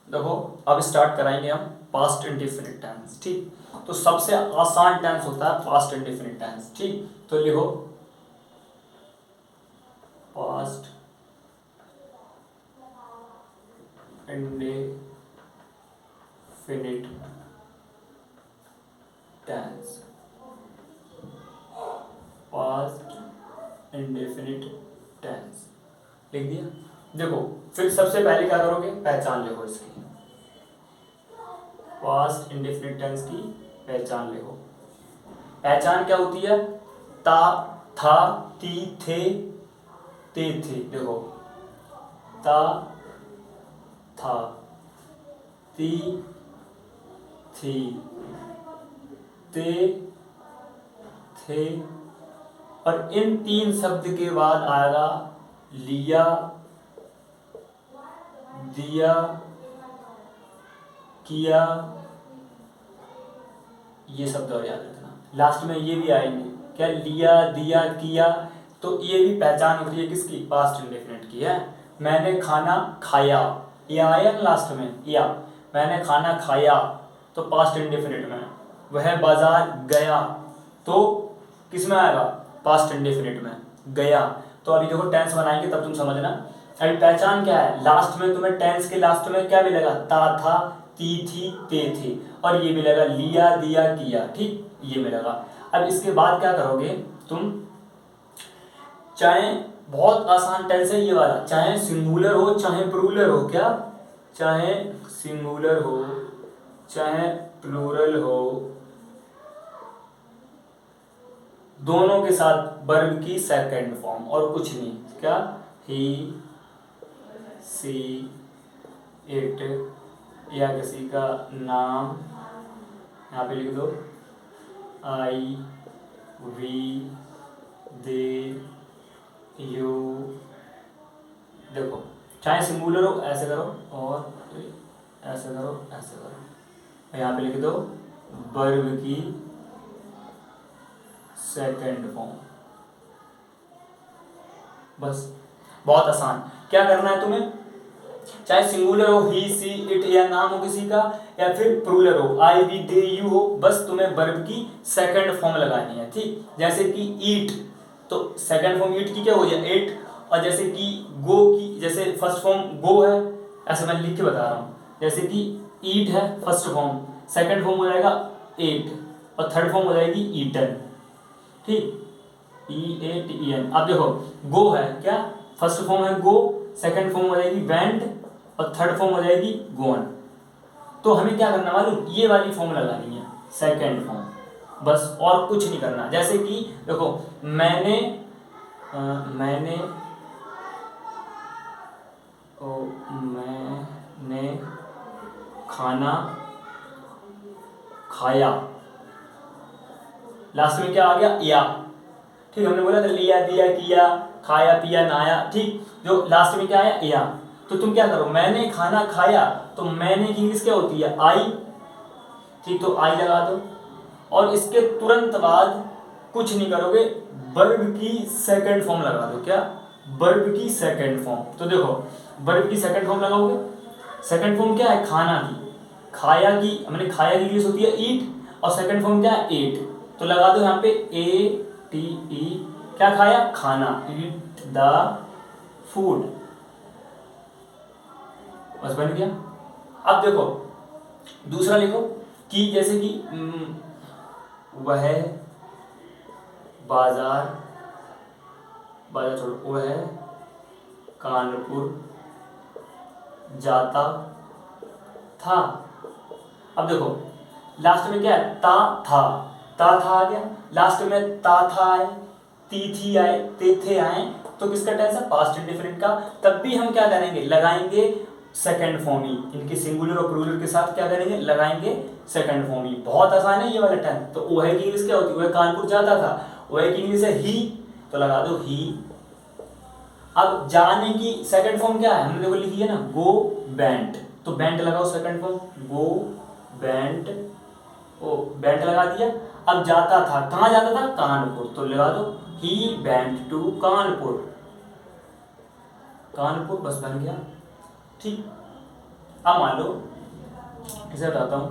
देखो अब स्टार्ट कराएंगे हम पास्ट इंडेफिनिट टेंस। ठीक, तो सबसे आसान टेंस होता है पास्ट इंडेफिनिट टेंस। ठीक, तो लिखो past indefinite tense, past indefinite tense लिख दिया। देखो फिर सबसे पहले क्या करोगे, पहचान लिखो इसकी, पास्ट इंडेफिनिट टेंस की पहचान लिखो। पहचान क्या होती है, ता, था, ती, थे, ते, थे। देखो ता, था, ती, थी, ते, थे, और इन तीन शब्द के बाद आएगा लिया, दिया, किया, ये शब्द और याद रखना। लास्ट में ये भी आएंगे, क्या, लिया, दिया, किया, तो ये भी पहचान होती है किसकी, पास्ट इंडेफिनिट की है। मैंने खाना खाया, ये आया ना लास्ट में, या मैंने खाना खाया तो पास्ट इंडेफिनिट में। वह बाजार गया तो किस में आएगा, पास्ट इंडेफिनिट में, गया। तो अभी देखो टेंस बनाएंगे तब तुम समझना। अभी पहचान क्या है, लास्ट में तुम्हें टेंस के लास्ट में क्या मिलेगा, ता, था, ती, थी, ते, थे, और ये मिलेगा लिया, दिया, किया। ठीक, ये मिलेगा। अब इसके बाद क्या करोगे तुम, चाहे बहुत आसान टेंस है ये वाला, चाहे सिंगुलर हो चाहे प्लूरल हो, क्या, चाहे सिंगुलर हो चाहे प्लूरल हो, दोनों के साथ वर्ब की सेकंड फॉर्म और कुछ नहीं, क्या, ही, सी, इट, या किसी का नाम, यहाँ पे लिख दो आई, वी, दे, यू। देखो चाहे सिंगुलर हो ऐसे करो, और ऐसे करो, ऐसे करो, यहाँ पे लिख दो वर्ब की सेकंड फॉर्म। बस, बहुत आसान। क्या करना है तुम्हें, चाहे सिंगुलर हो, ही, सी, इट, या नाम हो किसी का, या फिर प्लूरल हो, आई, वी, दे, यू हो, बस तुम्हें वर्ब की सेकंड फॉर्म लगानी है। ठीक, जैसे कि ईट, तो सेकंड फॉर्म ईट की क्या हो गया, एट। और जैसे कि गो की, जैसे फर्स्ट फॉर्म गो है, ऐसे मैं लिख के बता रहा हूँ, जैसे कि ईट है फर्स्ट फॉर्म, सेकंड फॉर्म हो जाएगा एट, और थर्ड फॉर्म हो जाएगी ईटन। ठीक, EATEN। अब देखो गो है, क्या, फर्स्ट फॉर्म है गो, सेकंड फॉर्म हो जाएगी वेंट, और थर्ड फॉर्म हो जाएगी गोन। तो हमें क्या करना मालूम, ये वाली फॉर्म लगानी है, सेकंड फॉर्म, बस और कुछ नहीं करना। जैसे कि देखो मैंने खाना खाया, लास्ट में क्या आ गया, या। ठीक, हमने बोला था लिया, दिया, किया, खाया, पिया, नहाया। ठीक, जो लास्ट में क्या आया, या। तो तुम क्या करो, मैंने खाना खाया, तो मैंने की इंग्लिश क्या होती है, आई। ठीक, तो आई लगा दो, और इसके तुरंत बाद कुछ नहीं करोगे, वर्ब की सेकंड फॉर्म लगा दो, क्या, वर्ब की सेकंड फॉर्म। तो देखो वर्ब की सेकंड फॉर्म लगाओगे, सेकंड फॉर्म क्या है, खाना की, खाया की, मैंने खाया की इंग्लिश होती है ईट, और सेकंड फॉर्म क्या है, एट। तो लगा दो यहाँ पे ATE, क्या खाया, खाना, ईट द फूड, बस बन गया। अब देखो दूसरा लिखो, कि जैसे कि वह बाजार, बाजार छोड़ो, वह कानपुर जाता था। अब देखो लास्ट में क्या है, ता, था, ता, था आ गया, लास्ट में ता, था आए, ती, थी आए, ते, थे आए, तो किसका टेंस है, पास्ट इंडेफिनिट का। तब भी हम क्या करेंगे, लगाएंगे सेकंड फॉर्म ही, इनके सिंगुलर और प्लूरल के साथ क्या करेंगे, लगाएंगे सेकंड फॉर्म ही। बहुत आसान है ये वाला टेंस। तो वह की इंग्लिश क्या होती है, वह कानपुर जाता था, वह की इंग्लिश है ही, तो लगा दो ही। अब जाने की सेकंड फॉर्म क्या है, हमने देखो लिखी है ना, गो बेंट, तो बेंट लगाओ सेकंड फॉर्म, गो बेंट, ओ बेंट लगा दिया। अब जाता था, कहाँ जाता था, कानपुर, तो लगा दो he went to Kanpur, Kanpur, बस बन गया। ठीक, अब मान लो इसे बताता हूँ,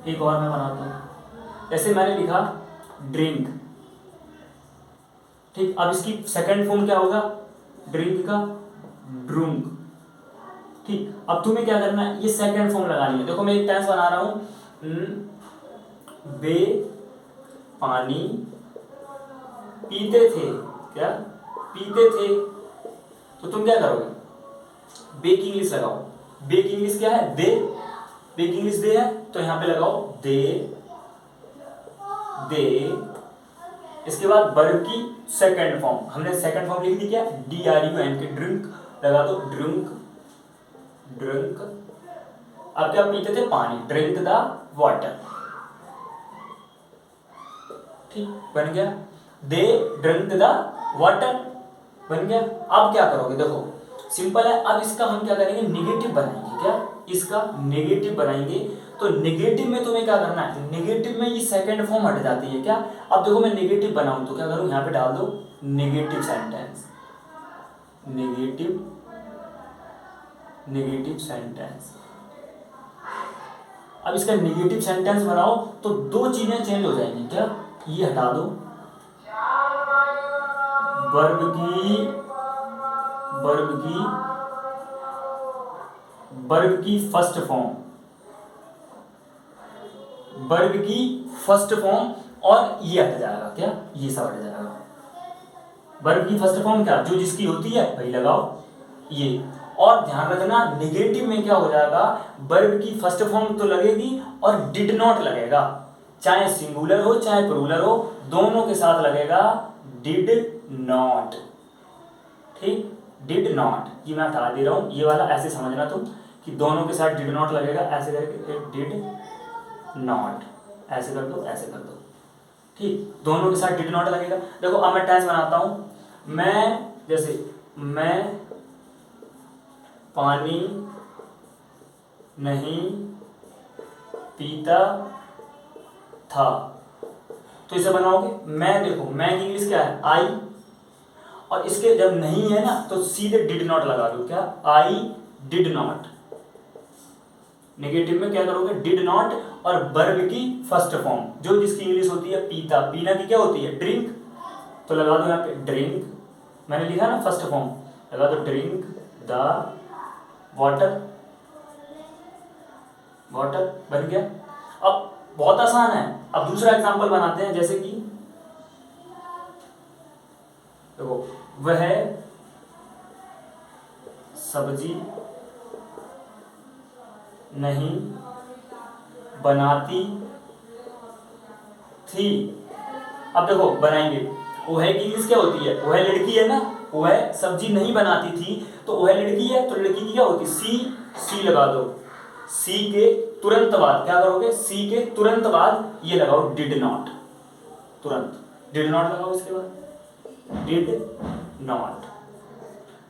एक और मैं बनाता हूँ। जैसे मैंने लिखा ड्रिंक, ठीक, अब इसकी सेकंड फॉर्म क्या होगा ड्रिंक का, ड्रुंक, ठीक। अब तुम्हें क्या करना है, ये सेकंड फॉर्म लगानी है। देखो मैं एक टेंस बना रहा हूँ, वे पानी पीते थे, क्या पीते थे, तो तुम क्या करोगे, बे की इंग्लिश लगाओ। बे की इंग्लिश क्या है, दे, बे की इंग्लिश दे है, तो यहां पे लगाओ दे, दे। इसके बाद वर्ब की सेकंड फॉर्म, हमने सेकंड फॉर्म लिख दी क्या, DRUNK के, ड्रिंक लगा दो, ड्रिंक, ड्रिंक। अब क्या पीते थे, पानी, ड्रिंक द वाटर, ठीक, बन गया। दे ड्रिंक द वाटर, बन गया। अब क्या करोगे, देखो सिंपल है। अब इसका हम क्या करेंगे, निगेटिव बनाएंगे, क्या इसका निगेटिव बनाएंगे। तो निगेटिव में तुम्हें क्या करना है, निगेटिव में ये सेकंड फॉर्म हट जाती है, क्या। अब देखो मैं निगेटिव बनाऊं तो क्या करूं, यहां पे डाल दो negative sentence, negative, negative sentence. अब इसका निगेटिव सेंटेंस बनाओ तो दो चीजें चेंज हो जाएंगी, क्या, ये हटा दो, वर्ब की, वर्ब की, वर्ब की फर्स्ट फॉर्म, वर्ब की फर्स्ट फॉर्म, और ये हट जाएगा, क्या ये सब हट जाएगा। वर्ब की फर्स्ट फॉर्म क्या, जो जिसकी होती है वही लगाओ, ये। और ध्यान रखना निगेटिव में क्या हो जाएगा, वर्ब की फर्स्ट फॉर्म तो लगेगी और डिड नॉट लगेगा, चाहे सिंगुलर हो चाहे प्लूरल हो, दोनों के साथ लगेगा डिड नॉट, ठीक, डिड नॉट। ये मैं हटा दे रहा हूं, ये वाला ऐसे समझना तुम कि दोनों के साथ डिड नॉट लगेगा, ऐसे करके डिड नॉट, ऐसे कर दो, ऐसे कर दो, ठीक, दोनों के साथ डिड नॉट लगेगा। देखो अब मैं टेंस बनाता हूं, मैं, जैसे मैं पानी नहीं पीता था, तो इसे बनाओगे मैं, देखो मैं की इंग्लिश क्या है, आई, और इसके जब नहीं है ना तो सीधे डिड नॉट लगा दो, क्या आई डिड नॉट। नेगेटिव में क्या करोगे, डिड नॉट, और वर्ब की फर्स्ट फॉर्म जो जिसकी इंग्लिश होती है पीता, पीना की क्या होती है ड्रिंक, तो लगा दो यहाँ पे ड्रिंक, मैंने लिखा ना फर्स्ट फॉर्म, लगा दो ड्रिंक द वाटर, वाटर, बन गया। अब बहुत आसान है। अब दूसरा एग्जांपल बनाते हैं, जैसे कि देखो वह सब्जी नहीं बनाती थी। अब देखो बनाएंगे, वह की इंग्लिश क्या होती है, वह लड़की है ना, वह सब्जी नहीं बनाती थी, तो वह लड़की है, तो लड़की की क्या होती है सी, सी लगा दो, सी के तुरंत बाद क्या करोगे, सी के तुरंत बाद ये लगाओ डिड नॉट, तुरंत डिड नॉट लगाओ, इसके बाद डिड नॉट,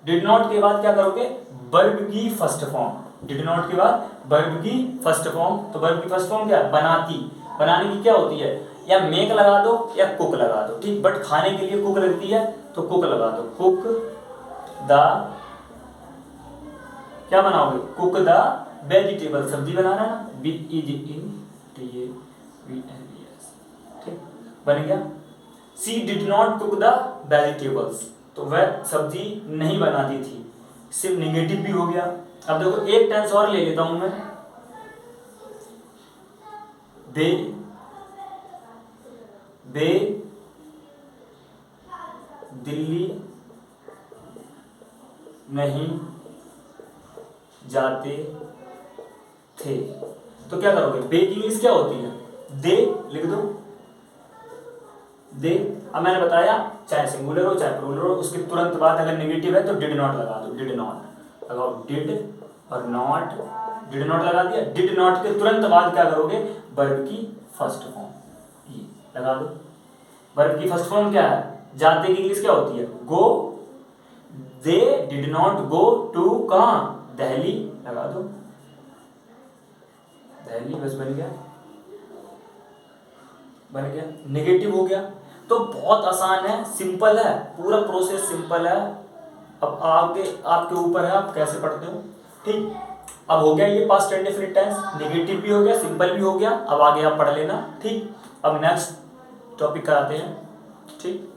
डिड नॉट के बाद क्या करोगे, वर्ब की फर्स्ट फॉर्म, डिड नॉट के बाद वर्ब की फर्स्ट फॉर्म, तो वर्ब की फर्स्ट फॉर्म क्या है, बनाती, बनाने की क्या होती है, या मेक लगा दो या कुक लगा दो, ठीक, बट खाने के लिए कुक लगती है तो कुक लगा दो, कुक द, क्या बनाओगे, कुक द वेजिटेबल, सब्जी बनाना है ना, with is in T V N E S, ठीक, बन गया। She did not cook the vegetables, तो वह सब्जी नहीं बनाती थी, सिर्फ निगेटिव भी हो गया। अब देखो एक टेंस और ले लेता हूं मैं, दे, वे दिल्ली नहीं जाते थे, तो क्या करोगे, बे की इंग्लिश क्या होती है, दे लिख दो, दे। अब मैंने बताया चाहे सिंगुलर हो चाहे प्लूरल हो, उसके तुरंत बाद अगर नेगेटिव है तो डिड नॉट लगा दो, डिड नॉट लगाओ, डिड और नॉट, डिड नॉट लगा दिया, डिड नॉट के तुरंत बाद क्या करोगे, वर्ब की फर्स्ट फॉर्म, ये लगा दो। वर्ब की फर्स्ट फॉर्म क्या है, जाते की इंग्लिश क्या होती है, go, they did not go to, कहां, दिल्ली, लगा दो दिल्ली, बस बन गया, बन गया, नेगेटिव हो गया। तो बहुत आसान है, सिंपल है, पूरा प्रोसेस सिंपल है, अब आगे आपके ऊपर है, आप कैसे पढ़ते हो। ठीक, अब हो गया ये पास्ट इंडेफिनिट टेंस, नेगेटिव भी हो गया, सिंपल भी हो गया। अब आगे आप पढ़ लेना। ठीक, अब नेक्स्ट टॉपिक कराते हैं। ठीक।